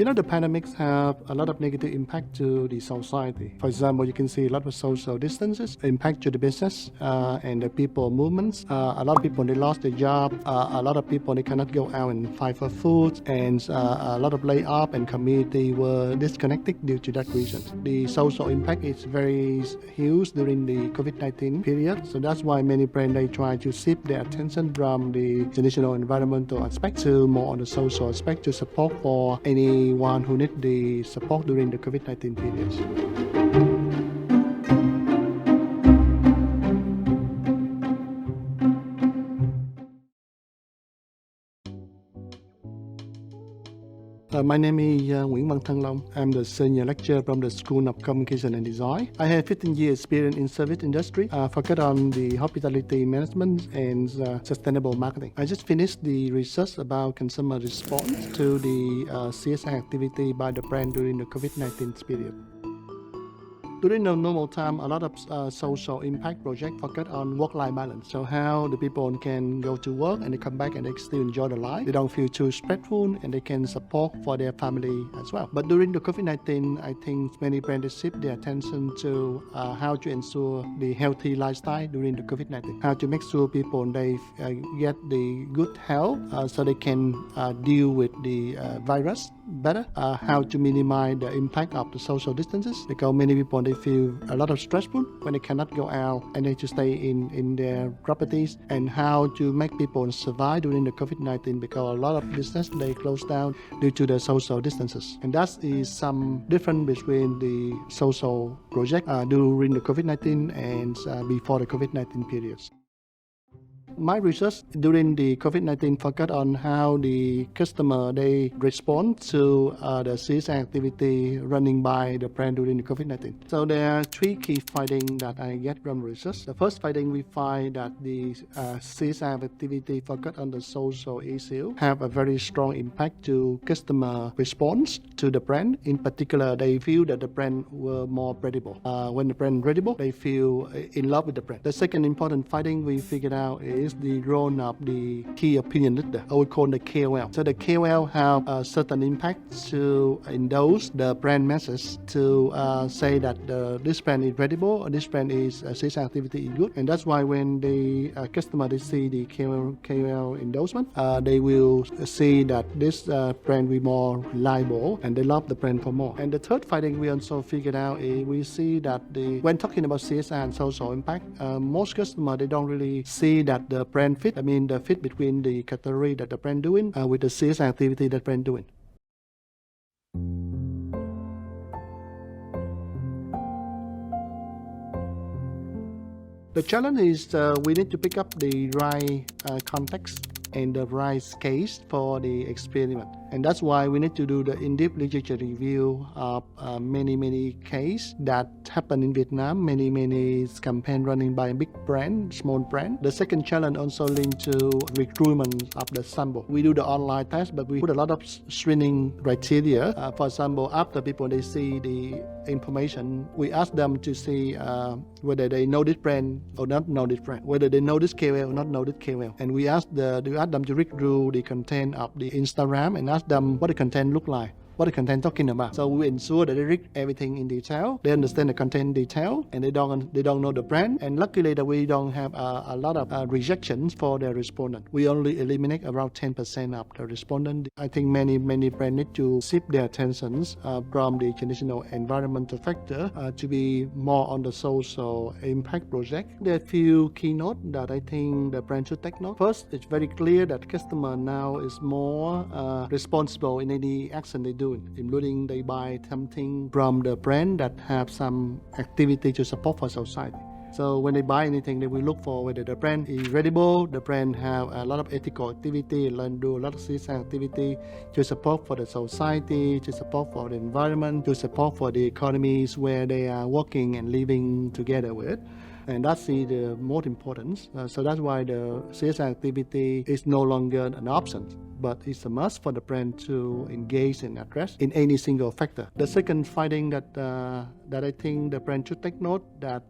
The pandemics have a lot of negative impact to the society. For example, you can see a lot of social distances impact to the business and the people movements. A lot of people, they lost their job. A lot of people, they cannot go out and fight for food, and a lot of layoff and community were disconnected due to that reason. The social impact is very huge during the COVID-19 period. So that's why many brands, they try to shift their attention from the traditional environmental aspect to more on the social aspect to support for anyone who need the support during the COVID-19 period. My name is Nguyen Van Thang Long. I'm the senior lecturer from the School of Communication and Design. I have 15 years experience in service industry, focused on the hospitality management and sustainable marketing. I just finished the research about consumer response to the CSR activity by the brand during the COVID-19 period. During the normal time, a lot of social impact projects focus on work-life balance. So how the people can go to work and they come back and they still enjoy their life. They don't feel too stressful and they can support for their family as well. But during the COVID-19, I think many brands shift their attention to how to ensure the healthy lifestyle during the COVID-19. How to make sure people they get the good health so they can deal with the virus better. How to minimize the impact of the social distances, because many people they feel a lot of stressful when they cannot go out and they to stay in their properties, and how to make people survive during the COVID-19, because a lot of business they close down due to the social distances. And that is some difference between the social project during the COVID-19 and before the COVID-19 periods. My research during the COVID-19 focused on how the customer they respond to the CSR activity running by the brand during the COVID-19. So there are three key findings that I get from research. The first finding, we find that the CSR activity focused on the social issue have a very strong impact to customer response to the brand. In particular, they feel that the brand were more credible. When the brand credible, they feel in love with the brand. The second important finding we figured out is the role of the key opinion leader, or we call the KOL. So the KOL have a certain impact to endorse the brand message, to say that this brand is credible, or this brand is CSR activity is good. And that's why when the customer they see the KOL endorsement, they will see that this brand will be more reliable, and they love the brand for more. And the third finding we also figured out is we see that when talking about CSR and social impact, most customers they don't really see that the brand fit. I mean the fit between the category that the brand doing with the CSR activity that brand doing. The challenge is we need to pick up the right context and the right case for the experiment. And that's why we need to do the in-depth literature review of many cases that happen in Vietnam, many campaigns running by a big brand, small brand. The second challenge also linked to recruitment of the sample. We do the online test, but we put a lot of screening criteria. For example, after people they see the information, we ask them to see whether they know this brand or not know this brand, whether they know this KOL or not know this KOL. And we ask them to read through the content of the Instagram and ask them what the content look like, what the content talking about. So we ensure that they read everything in detail, they understand the content in detail, and they don't know the brand. And luckily that we don't have a lot of rejections for the respondent. We only eliminate around 10% of the respondent. I think many brands need to shift their attentions from the traditional environmental factor to be more on the social impact project. There are a few keynotes that I think the brand should take note. First, it's very clear that customer now is more responsible in any action they do, including they buy something from the brand that have some activity to support for society. So when they buy anything, they will look for whether the brand is credible, the brand have a lot of ethical activity, do a lot of CSR activity to support for the society, to support for the environment, to support for the economies where they are working and living together with. And that's the most important. So that's why the CSR activity is no longer an option, but it's a must for the brand to engage and address in any single factor. The second finding that that I think the brand should take note that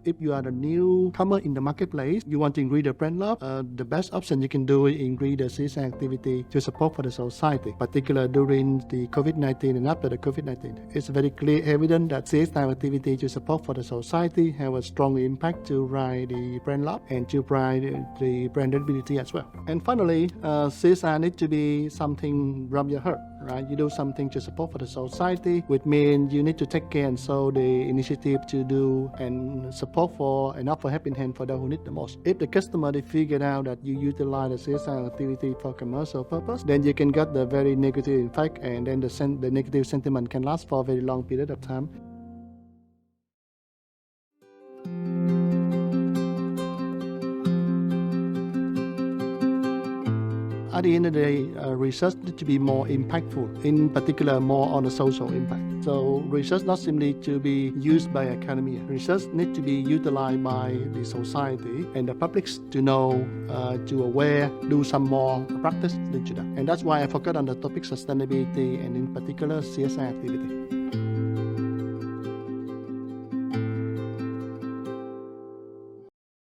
if you are a newcomer in the marketplace, you want to increase the brand love, the best option you can do is increase the CSR activity to support for the society, particularly during the COVID-19 and after the COVID-19. It's very clear evident that CSR activity to support for the society have a strong impact to rise the brand love and to rise the brand credibility as well. And finally, CSR needs to be something from your heart, right? You do something to support for the society, which means you need to take care and show the initiative to do and support for and offer helping hand for those who need the most. If the customer they figure out that you utilize the CSR activity for commercial purpose, then you can get the very negative effect, and then the negative sentiment can last for a very long period of time. At the end of the day, research needs to be more impactful, in particular more on the social impact. So research not simply to be used by academia. Research needs to be utilized by the society and the public to know, to aware, do some more practice into that. And that's why I focus on the topic sustainability and in particular CSR activity.